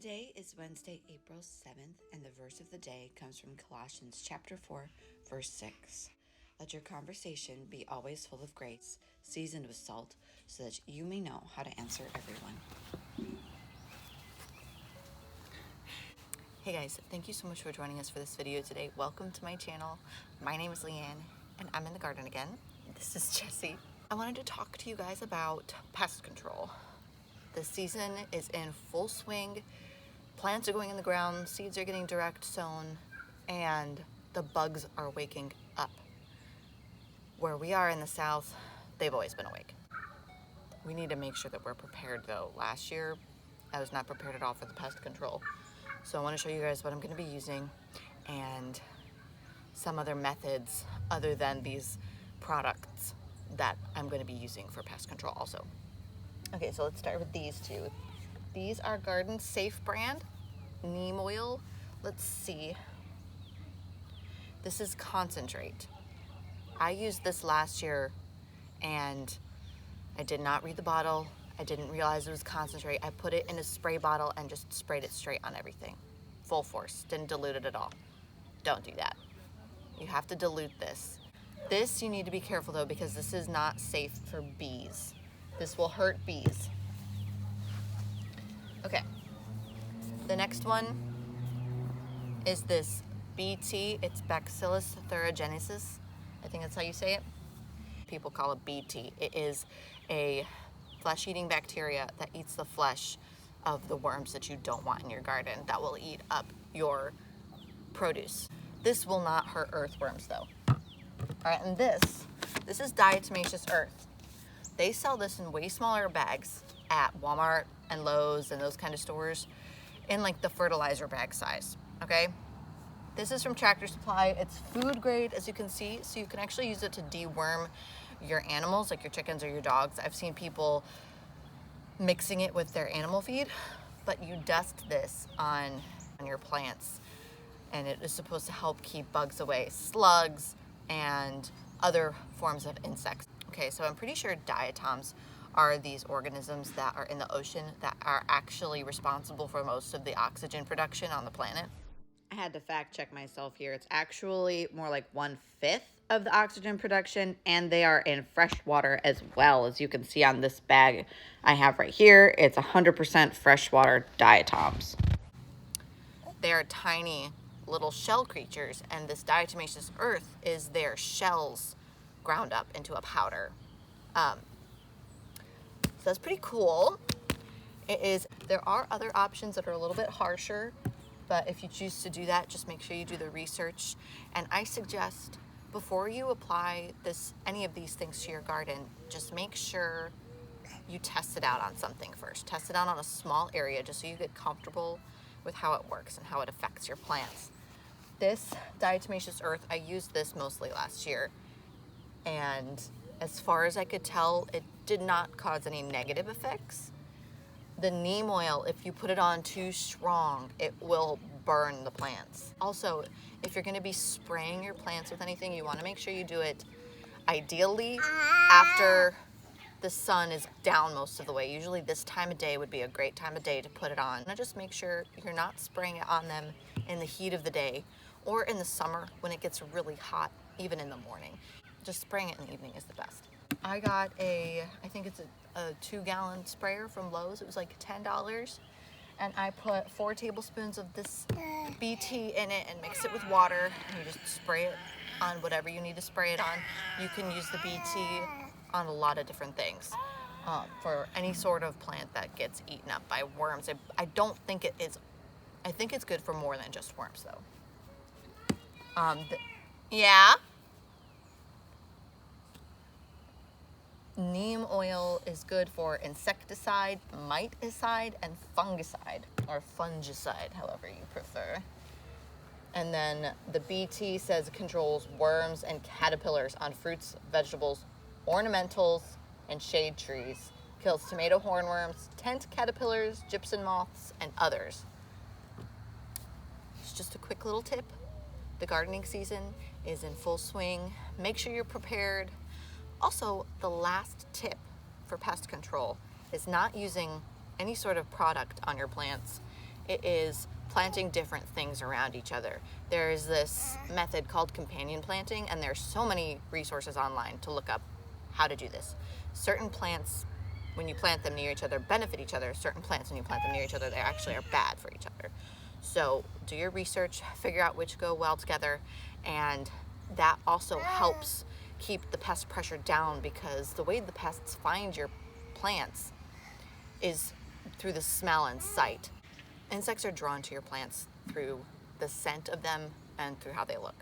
Today is Wednesday, April 7th, and the verse of the day comes from Colossians chapter 4, verse 6. Let your conversation be always full of grace, seasoned with salt, so that you may know how to answer everyone. Hey guys, thank you so much for joining us for this video today. Welcome to my channel. My name is Leanne, and I'm in the garden again. This is Jessie. I wanted to talk to you guys about pest control. The season is in full swing. Plants are going in the ground, seeds are getting direct sown, and the bugs are waking up. Where we are in the south, they've always been awake. We need to make sure that we're prepared though. Last year, I was not prepared at all for the pest control. So I want to show you guys what I'm going to be using and some other methods other than these products that I'm going to be using for pest control also. Okay, so let's start with these two. These are Garden Safe brand, Neem Oil. Let's see. This is concentrate. I used this last year and I did not read the bottle. I didn't realize it was concentrate. I put it in a spray bottle and just sprayed it straight on everything. Full force, didn't dilute it at all. Don't do that. You have to dilute this. This you need to be careful though, because this is not safe for bees. This will hurt bees. Okay, the next one is this BT. It's Bacillus thuringiensis. I think that's how you say it. People call it BT. It is a flesh-eating bacteria that eats the flesh of the worms that you don't want in your garden, that will eat up your produce. This will not hurt earthworms though. All right, and this is Diatomaceous Earth. They sell this in way smaller bags at Walmart and Lowe's and those kind of stores in like the fertilizer bag size, okay? This is from Tractor Supply. It's food grade, as you can see, so you can actually use it to deworm your animals, like your chickens or your dogs. I've seen people mixing it with their animal feed, but you dust this on your plants, and it is supposed to help keep bugs away, slugs, and other forms of insects. Okay, so I'm pretty sure diatoms are these organisms that are in the ocean that are actually responsible for most of the oxygen production on the planet. I had to fact check myself here. It's actually more like 1/5 of the oxygen production, and they are in fresh water as well. As you can see on this bag I have right here, it's 100% freshwater diatoms. They are tiny little shell creatures, and this diatomaceous earth is their shells ground up into a powder. So that's pretty cool. There are other options that are a little bit harsher, but if you choose to do that, just make sure you do the research. And I suggest before you apply any of these things to your garden, just make sure you test it out on something first. Test it out on a small area just so you get comfortable with how it works and how it affects your plants. This Diatomaceous Earth, I used this mostly last year, and as far as I could tell, it did not cause any negative effects. The neem oil, if you put it on too strong, it will burn the plants. Also, if you're going to be spraying your plants with anything, you want to make sure you do it ideally after the sun is down most of the way. Usually this time of day would be a great time of day to put it on. And just make sure you're not spraying it on them in the heat of the day or in the summer when it gets really hot, even in the morning. Just spraying it in the evening is the best. I got I think it's a 2-gallon sprayer from Lowe's. It was like $10. And I put 4 tablespoons of this BT in it and mix it with water. And you just spray it on whatever you need to spray it on. You can use the BT on a lot of different things. For any sort of plant that gets eaten up by worms. I don't think it is. I think it's good for more than just worms though. Yeah? Neem oil is good for insecticide, miticide, and fungicide, or fungicide, however you prefer. And then the BT says it controls worms and caterpillars on fruits, vegetables, ornamentals, and shade trees. Kills tomato hornworms, tent caterpillars, gypsum moths, and others. It's just a quick little tip. The gardening season is in full swing. Make sure you're prepared. Also, the last tip for pest control is not using any sort of product on your plants It is planting different things around each other. There's this method called companion planting, and there's so many resources online to look up how to do this. Certain plants, when you plant them near each other, benefit each other. Certain plants, when you plant them near each other, they actually are bad for each other. So do your research, figure out which go well together, and that also helps keep the pest pressure down, because the way the pests find your plants is through the smell and sight. Insects are drawn to your plants through the scent of them and through how they look.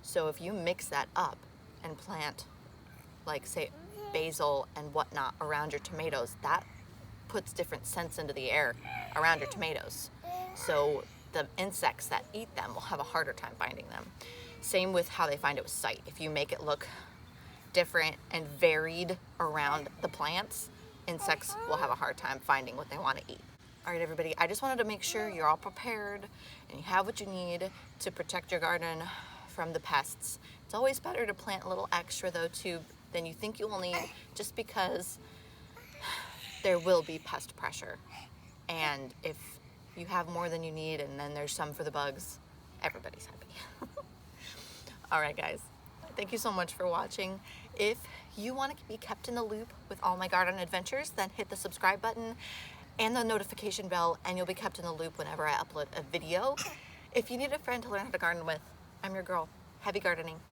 So if you mix that up and plant, like, say, basil and whatnot around your tomatoes, that puts different scents into the air around your tomatoes. So the insects that eat them will have a harder time finding them. Same with how they find it with sight. If you make it look different and varied around the plants, insects will have a hard time finding what they want to eat. All right, everybody, I just wanted to make sure you're all prepared and you have what you need to protect your garden from the pests. It's always better to plant a little extra, though, too, than you think you will need, just because there will be pest pressure. And if you have more than you need and then there's some for the bugs, everybody's happy. All right, guys, thank you so much for watching. If you want to be kept in the loop with all my garden adventures, then hit the subscribe button and the notification bell, and you'll be kept in the loop whenever I upload a video. If you need a friend to learn how to garden with, I'm your girl. Happy gardening.